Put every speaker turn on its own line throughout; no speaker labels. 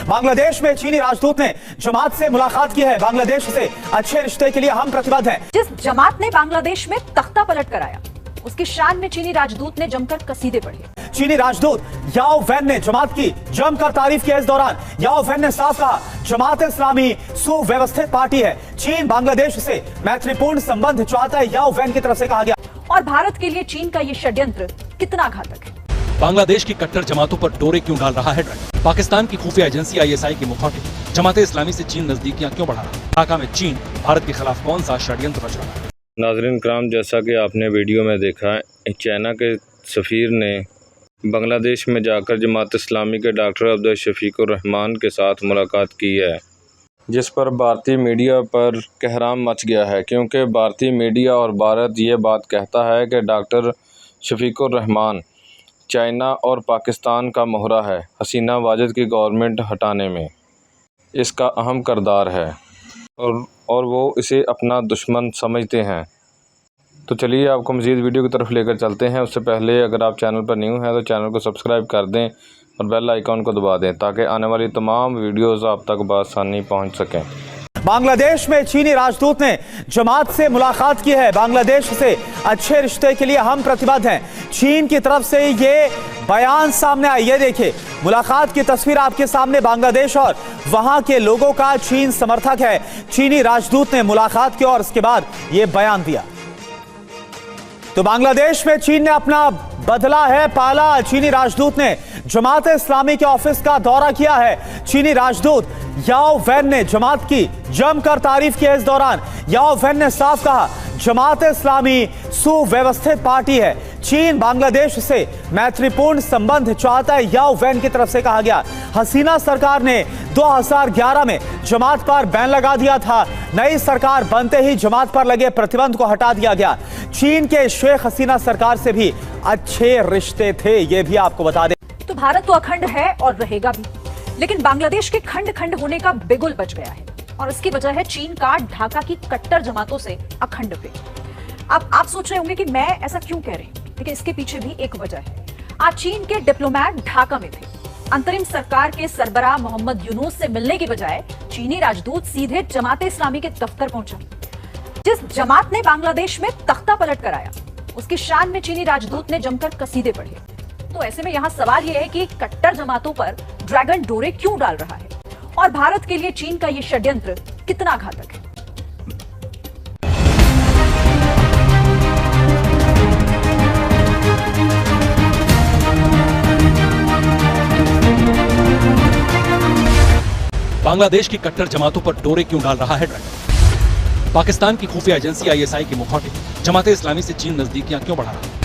बांग्लादेश में चीनी राजदूत ने जमात से मुलाकात की है। बांग्लादेश से अच्छे रिश्ते के लिए हम प्रतिबद्ध हैं।
जिस जमात ने बांग्लादेश में तख्ता पलट कराया, उसकी शान में चीनी राजदूत ने जमकर कसीदे पढ़े।
चीनी राजदूत याओ वैन ने जमात की जमकर तारीफ की। इस दौरान याओ वैन ने साफ कहा, जमात इस्लामी सुव्यवस्थित पार्टी है। चीन बांग्लादेश से मैत्रीपूर्ण संबंध चाहता है, याओ वैन की तरफ से कहा गया।
और भारत के लिए चीन का ये षड्यंत्र कितना घातक है।
बांग्लादेश की कट्टर जमातों पर डोरे क्यों डाल रहा है ड्रैगन? पाकिस्तान की खुफिया एजेंसी ISI की मुखौटे जमाते इस्लामी से चीन नजदीकियां क्यों बढ़ा रहा है? ढाका में चीन भारत के खिलाफ कौन सा षड्यंत्र रच रहा है?
नाज़रीन कराम, जैसा कि आपने वीडियो में देखा, चाइना के सफ़ीर ने बांग्लादेश में जाकर जमात इस्लामी के डॉक्टर अब्दुल शफीकुर रहमान के साथ मुलाकात की है, जिस पर भारतीय मीडिया पर कहराम मच गया है, क्योंकि भारतीय मीडिया और भारत ये बात कहता है कि डॉक्टर शफीकुर रहमान चाइना और पाकिस्तान का मोहरा है। हसीना वाजिद की गवर्नमेंट हटाने में इसका अहम किरदार है और वो इसे अपना दुश्मन समझते हैं। तो चलिए आपको मज़ीद वीडियो की तरफ लेकर चलते हैं। उससे पहले अगर आप चैनल पर न्यू हैं तो चैनल को सब्सक्राइब कर दें और बेल आइकॉन को दबा दें, ताकि आने वाली तमाम वीडियोज़ आप तक बआसानी पहुँच सकें।
बांग्लादेश में चीनी राजदूत ने जमात से मुलाकात की है। बांग्लादेश से अच्छे रिश्ते के लिए हम प्रतिबद्ध हैं। चीन की तरफ से ये बयान सामने आया। ये देखिए, मुलाकात की तस्वीर आपके सामने। बांग्लादेश और वहां के लोगों का चीन समर्थक है। चीनी राजदूत ने मुलाकात की और उसके बाद ये बयान दिया। तो बांग्लादेश में चीन ने अपना बदला है पाला। चीनी राजदूत ने जमात इस्लामी के ऑफिस का दौरा किया है। चीनी राजदूत याओ वैन ने जमात की जमकर तारीफ की। इस दौरान याओ वैन ने साफ कहा, जमात इस्लामी सुव्यवस्थित पार्टी है। चीन बांग्लादेश से मैत्रीपूर्ण संबंध चाहता है, याओ वैन की तरफ से कहा गया। हसीना सरकार ने 2011 में जमात पर बैन लगा दिया था। नई सरकार बनते ही जमात पर लगे प्रतिबंध को हटा दिया गया। चीन के शेख हसीना सरकार से भी अच्छे रिश्ते थे, ये भी आपको बता दें।
तो भारत तो अखंड है और रहेगा भी, लेकिन बांग्लादेश के खंड खंड होने का बिगुल बच गया है और इसकी वजह है चीन का ढाका की कट्टर जमातों से अखंड प्रेम। अब आप सोच रहे होंगे कि मैं ऐसा क्यों कह रही हूं, लेकिन इसके पीछे भी एक वजह है। आज चीन के डिप्लोमैट ढाका में थे। अंतरिम सरकार के सरबराह मोहम्मद यूनुस से मिलने की बजाय चीनी राजदूत सीधे जमात इस्लामी के दफ्तर पहुंचा। जिस जमात ने बांग्लादेश में तख्ता पलट कराया, उसकी शान में चीनी राजदूत ने जमकर कसीदे पढ़े। तो ऐसे में यहाँ सवाल यह है कि कट्टर जमातों पर ड्रैगन डोरे क्यों डाल रहा है और भारत के लिए चीन का ये षड्यंत्र कितना घातक है।
बांग्लादेश की कट्टर जमातों पर डोरे क्यों डाल रहा है ड्रैगन? पाकिस्तान की खुफिया एजेंसी ISI की मुखौटे जमाते इस्लामी से चीन नजदीकियां क्यों बढ़ा रहा है?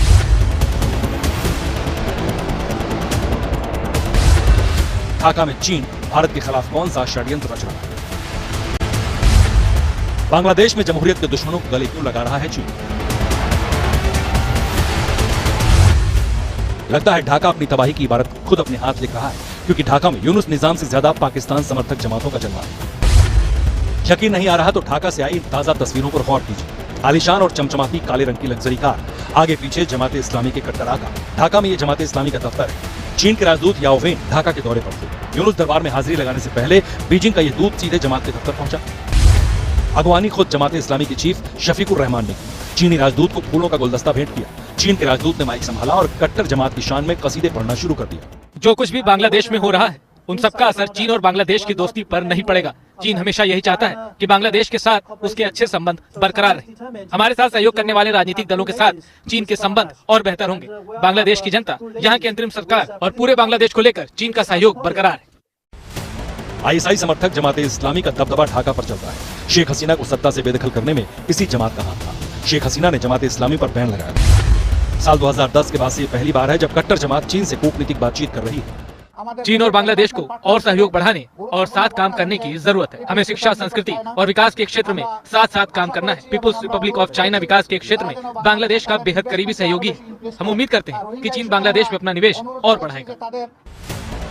ढाका में चीन भारत के खिलाफ कौन सा षड्यंत्र रच रहा है? बांग्लादेश में जमहूरियत के दुश्मनों को गले क्यों लगा रहा है चीन? लगता है ढाका अपनी तबाही की इबारत खुद अपने हाथ लिख रहा है, क्योंकि ढाका में यूनुस निजाम से ज्यादा पाकिस्तान समर्थक जमातों का जलवा है। यकीन नहीं आ रहा तो ढाका से आई ताजा तस्वीरों पर गौर कीजिए। आलीशान और चमचमाती काले रंग की लग्जरी कार, आगे पीछे जमाते इस्लामी के कट्टर आका। ढाका में ये जमाते इस्लामी का दफ्तर है। चीन के राजदूत याओ वैन ढाका के दौरे पर थे। यूनुस दरबार में हाजिरी लगाने से पहले बीजिंग का ये दूत सीधे जमात के दफ्तर पहुंचा। अगवानी खुद जमाते इस्लामी के चीफ शफीकुर रहमान ने की। चीनी राजदूत को फूलों का गुलदस्ता भेंट किया। चीन के राजदूत ने माइक संभाला और कट्टर जमात की शान में कसीदे पढ़ना शुरू कर दिया।
जो कुछ भी बांग्लादेश में हो रहा है, उन सबका असर चीन और बांग्लादेश की दोस्ती पर नहीं पड़ेगा। चीन हमेशा यही चाहता है कि बांग्लादेश के साथ उसके अच्छे संबंध बरकरार रहे। हमारे साथ सहयोग करने वाले राजनीतिक दलों के साथ चीन के संबंध और बेहतर होंगे। बांग्लादेश की जनता, यहाँ की अंतरिम सरकार और पूरे बांग्लादेश को लेकर चीन का सहयोग बरकरार है।
ISI समर्थक जमाते इस्लामी का दबदबा ढाका पर चलता है। शेख हसीना को सत्ता से बेदखल करने में इसी जमात का हाथ था। शेख हसीना ने जमाते इस्लामी पर बैन लगाया। साल 2010 के बाद से पहली बार है जब कट्टर जमात चीन से कूटनीतिक बातचीत कर रही है।
चीन और बांग्लादेश को और सहयोग बढ़ाने और साथ काम करने की जरूरत है। हमें शिक्षा, संस्कृति और विकास के क्षेत्र में साथ साथ काम करना है। पीपुल्स रिपब्लिक ऑफ चाइना विकास के क्षेत्र में बांग्लादेश का बेहद करीबी सहयोगी है। हम उम्मीद करते हैं कि चीन बांग्लादेश में अपना निवेश और बढ़ाएगा।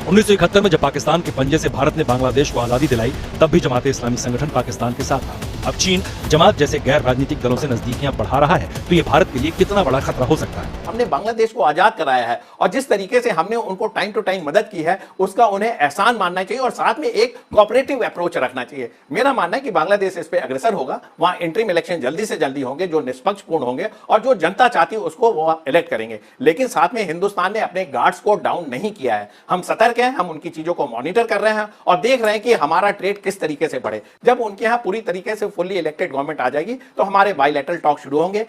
1971 में जब पाकिस्तान के पंजे से भारत ने बांग्लादेश को आजादी दिलाई, तब भी जमात इस्लामी संगठन पाकिस्तान के साथ था। अब चीन जमात जैसे गैर राजनीतिक दलों से नजदीकियां बढ़ा रहा है, तो ये भारत के लिए कितना बड़ा खतरा हो सकता है।
हमने बांग्लादेश को आजाद कराया है और जिस तरीके से हमने उनको टाइम टू टाइम मदद की है, उसका उन्हें एहसान मानना चाहिए और साथ में एक कोऑपरेटिव अप्रोच रखना चाहिए। मेरा मानना है कि बांग्लादेश इस पे अग्रसर होगा, वहां इंटरिम इलेक्शन जल्दी से जल्दी होंगे जो निष्पक्षपूर्ण होंगे और जो जनता चाहती है उसको वो इलेक्ट करेंगे। लेकिन साथ में हिंदुस्तान ने अपने गार्ड्स को डाउन नहीं किया है। हम सतर्क हैं, हम उनकी चीजों को मॉनिटर कर रहे हैं और देख रहे हैं कि हमारा ट्रेड किस तरीके से बढ़े। जब उनके यहाँ पूरी तरीके से फुल्ली इलेक्टेड गवर्नमेंट आ जाएगी तो हमारे बायलैटरल टॉक शुरू होंगे।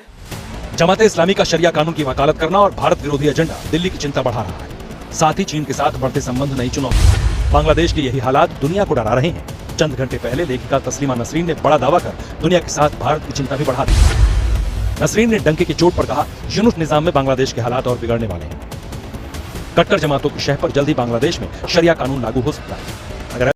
जमात इस्लामी का शरिया कानून की वकालत करना और भारत विरोधी एजेंडा दिल्ली की चिंता बढ़ा रहा है। साथ ही चीन के साथ बढ़ते संबंध नई चुनौती। बांग्लादेश के यही हालात दुनिया को डरा रहे हैं। चंद घंटे पहले लेखिका तस्लीमा नसरीन ने बड़ा दावा कर दुनिया के साथ भारत की चिंता भी बढ़ा दी। नसरीन ने डंके की चोट पर कहा, यूनुस निजाम में बांग्लादेश के हालात और बिगड़ने वाले हैं। कट्टर जमातों की शह पर जल्द ही बांग्लादेश में शरिया कानून लागू हो सकता है।